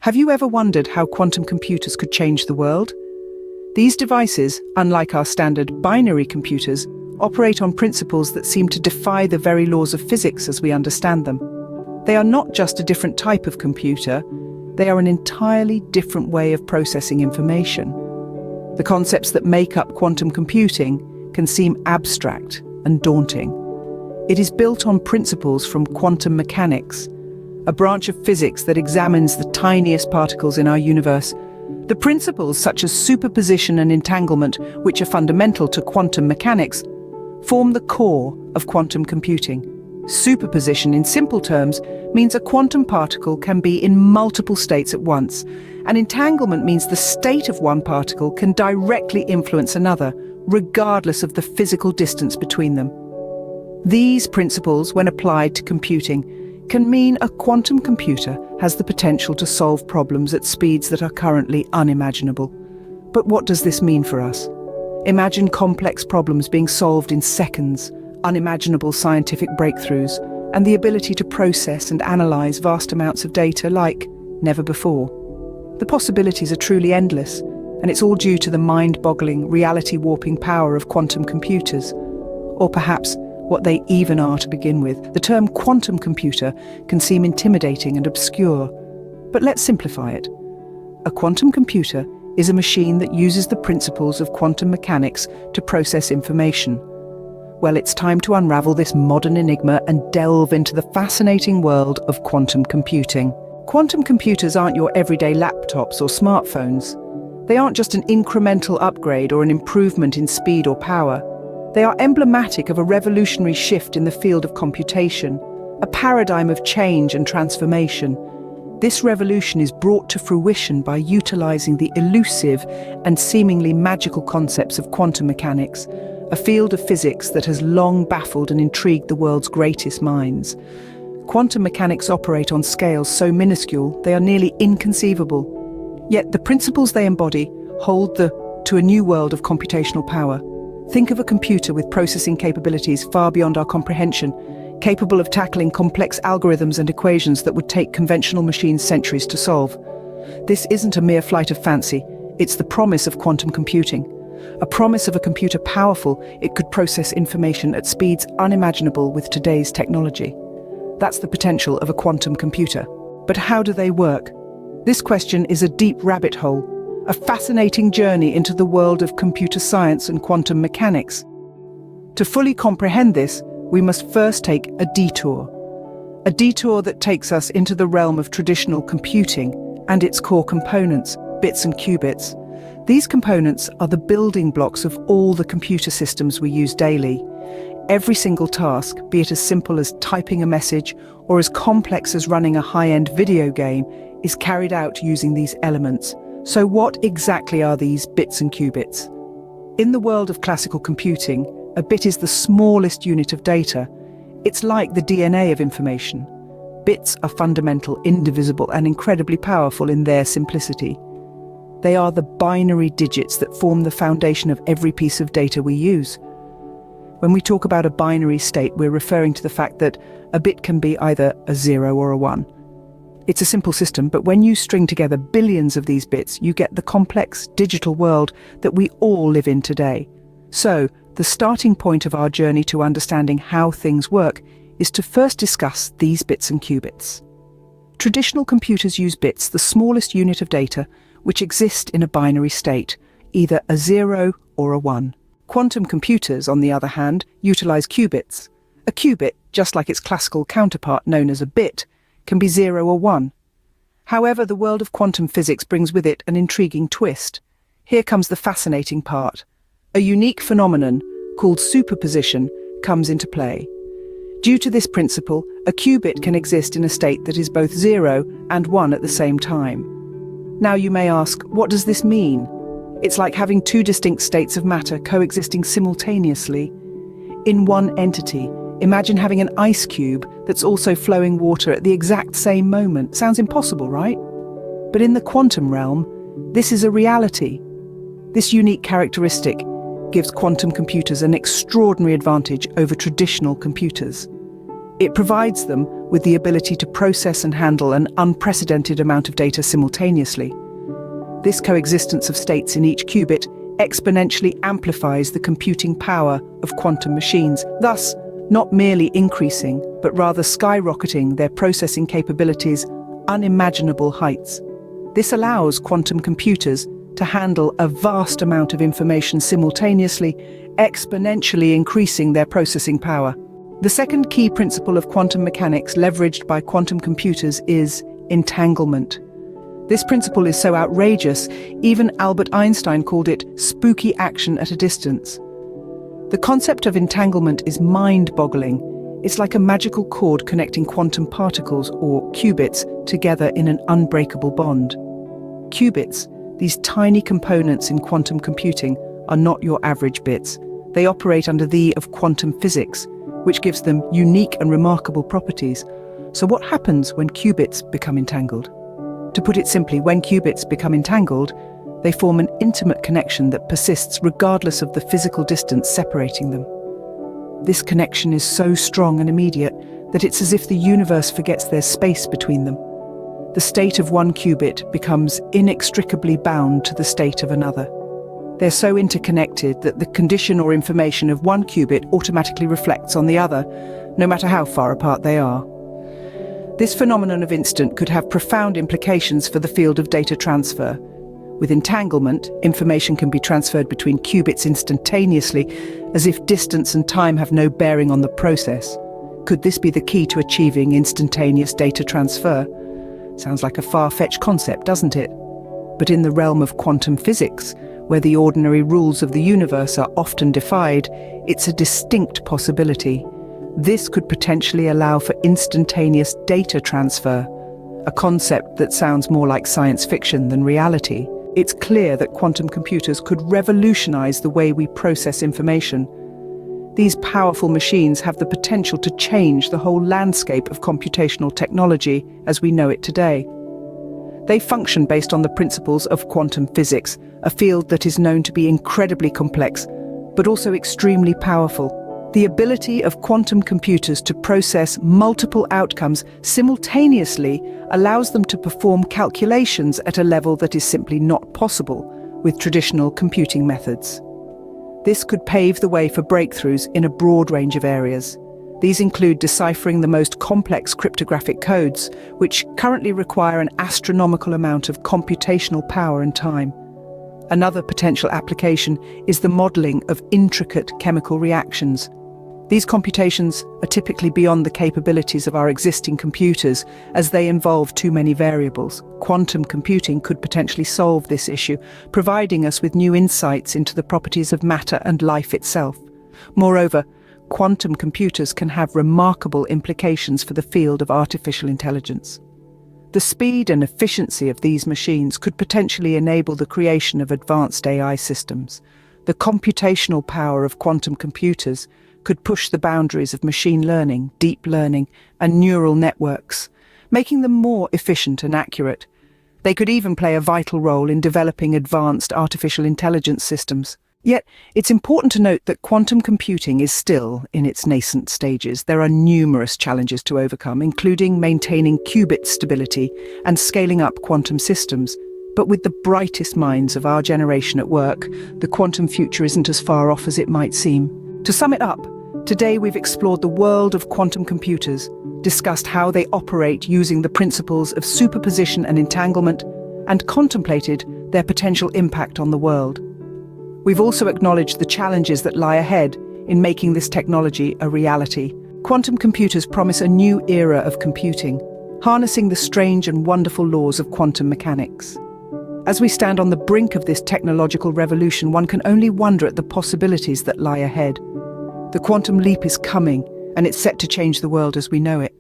Have you ever wondered how quantum computers could change the world? These devices, unlike our standard binary computers, operate on principles that seem to defy the very laws of physics as we understand them. They are not just a different type of computer, they are an entirely different way of processing information. The concepts that make up quantum computing can seem abstract and daunting. It is built on principles from quantum mechanics, a branch of physics that examines the tiniest particles in our universe. The principles such as superposition and entanglement, which are fundamental to quantum mechanics, form the core of quantum computing. Superposition, in simple terms, means a quantum particle can be in multiple states at once, and entanglement means the state of one particle can directly influence another, regardless of the physical distance between them. These principles, when applied to computing, can mean a quantum computer has the potential to solve problems at speeds that are currently unimaginable. But what does this mean for us? Imagine complex problems being solved in seconds, unimaginable scientific breakthroughs, and the ability to process and analyze vast amounts of data like never before. The possibilities are truly endless, and it's all due to the mind-boggling, reality-warping power of quantum computers. Or perhaps what they even are to begin with. The term quantum computer can seem intimidating and obscure, but let's simplify it. A quantum computer is a machine that uses the principles of quantum mechanics to process information. Well, it's time to unravel this modern enigma and delve into the fascinating world of quantum computing. Quantum computers aren't your everyday laptops or smartphones. They aren't just an incremental upgrade or an improvement in speed or power. They are emblematic of a revolutionary shift in the field of computation, a paradigm of change and transformation. This revolution is brought to fruition by utilizing the elusive and seemingly magical concepts of quantum mechanics, a field of physics that has long baffled and intrigued the world's greatest minds. Quantum mechanics operate on scales so minuscule they are nearly inconceivable. Yet the principles they embody hold to a new world of computational power. Think of a computer with processing capabilities far beyond our comprehension, capable of tackling complex algorithms and equations that would take conventional machines centuries to solve. This isn't a mere flight of fancy, it's the promise of quantum computing. A promise of a computer powerful, it could process information at speeds unimaginable with today's technology. That's the potential of a quantum computer. But how do they work? This question is a deep rabbit hole, a fascinating journey into the world of computer science and quantum mechanics. To fully comprehend this, we must first take a detour that takes us into the realm of traditional computing and its core components, bits and qubits. These components are the building blocks of all the computer systems we use daily. Every single task, be it as simple as typing a message or as complex as running a high-end video game, is carried out using these elements. So what exactly are these bits and qubits? In the world of classical computing, a bit is the smallest unit of data. It's like the DNA of information. Bits are fundamental, indivisible, and incredibly powerful in their simplicity. They are the binary digits that form the foundation of every piece of data we use. When we talk about a binary state, we're referring to the fact that a bit can be either a 0 or a 1. It's a simple system, but when you string together billions of these bits, you get the complex digital world that we all live in today. So, the starting point of our journey to understanding how things work is to first discuss these bits and qubits. Traditional computers use bits, the smallest unit of data, which exist in a binary state, either a 0 or a 1. Quantum computers, on the other hand, utilize qubits. A qubit, just like its classical counterpart known as a bit, can be 0 or 1. However, the world of quantum physics brings with it an intriguing twist. Here comes the fascinating part. A unique phenomenon, called superposition, comes into play. Due to this principle, a qubit can exist in a state that is both 0 and 1 at the same time. Now you may ask, what does this mean? It's like having two distinct states of matter coexisting simultaneously. In one entity, imagine having an ice cube that's also flowing water at the exact same moment. Sounds impossible, right? But in the quantum realm, this is a reality. This unique characteristic gives quantum computers an extraordinary advantage over traditional computers. It provides them with the ability to process and handle an unprecedented amount of data simultaneously. This coexistence of states in each qubit exponentially amplifies the computing power of quantum machines, thus not merely increasing, but rather skyrocketing their processing capabilities unimaginable heights. This allows quantum computers to handle a vast amount of information simultaneously, exponentially increasing their processing power. The second key principle of quantum mechanics leveraged by quantum computers is entanglement. This principle is so outrageous, even Albert Einstein called it spooky action at a distance. The concept of entanglement is mind-boggling. It's like a magical cord connecting quantum particles, or qubits, together in an unbreakable bond. Qubits, these tiny components in quantum computing, are not your average bits. They operate under the of quantum physics, which gives them unique and remarkable properties. So what happens when qubits become entangled? To put it simply, when qubits become entangled, they form an intimate connection that persists regardless of the physical distance separating them. This connection is so strong and immediate that it's as if the universe forgets there's space between them. The state of one qubit becomes inextricably bound to the state of another. They're so interconnected that the condition or information of one qubit automatically reflects on the other, no matter how far apart they are. This phenomenon of instant could have profound implications for the field of data transfer. With entanglement, information can be transferred between qubits instantaneously, as if distance and time have no bearing on the process. Could this be the key to achieving instantaneous data transfer? Sounds like a far-fetched concept, doesn't it? But in the realm of quantum physics, where the ordinary rules of the universe are often defied, it's a distinct possibility. This could potentially allow for instantaneous data transfer, a concept that sounds more like science fiction than reality. It's clear that quantum computers could revolutionize the way we process information. These powerful machines have the potential to change the whole landscape of computational technology as we know it today. They function based on the principles of quantum physics, a field that is known to be incredibly complex, but also extremely powerful. The ability of quantum computers to process multiple outcomes simultaneously allows them to perform calculations at a level that is simply not possible with traditional computing methods. This could pave the way for breakthroughs in a broad range of areas. These include deciphering the most complex cryptographic codes, which currently require an astronomical amount of computational power and time. Another potential application is the modeling of intricate chemical reactions. These computations are typically beyond the capabilities of our existing computers, as they involve too many variables. Quantum computing could potentially solve this issue, providing us with new insights into the properties of matter and life itself. Moreover, quantum computers can have remarkable implications for the field of artificial intelligence. The speed and efficiency of these machines could potentially enable the creation of advanced AI systems. The computational power of quantum computers could push the boundaries of machine learning, deep learning, and neural networks, making them more efficient and accurate. They could even play a vital role in developing advanced artificial intelligence systems. Yet, it's important to note that quantum computing is still in its nascent stages. There are numerous challenges to overcome, including maintaining qubit stability and scaling up quantum systems. But with the brightest minds of our generation at work, the quantum future isn't as far off as it might seem. To sum it up, today we've explored the world of quantum computers, discussed how they operate using the principles of superposition and entanglement, and contemplated their potential impact on the world. We've also acknowledged the challenges that lie ahead in making this technology a reality. Quantum computers promise a new era of computing, harnessing the strange and wonderful laws of quantum mechanics. As we stand on the brink of this technological revolution, one can only wonder at the possibilities that lie ahead. The quantum leap is coming, and it's set to change the world as we know it.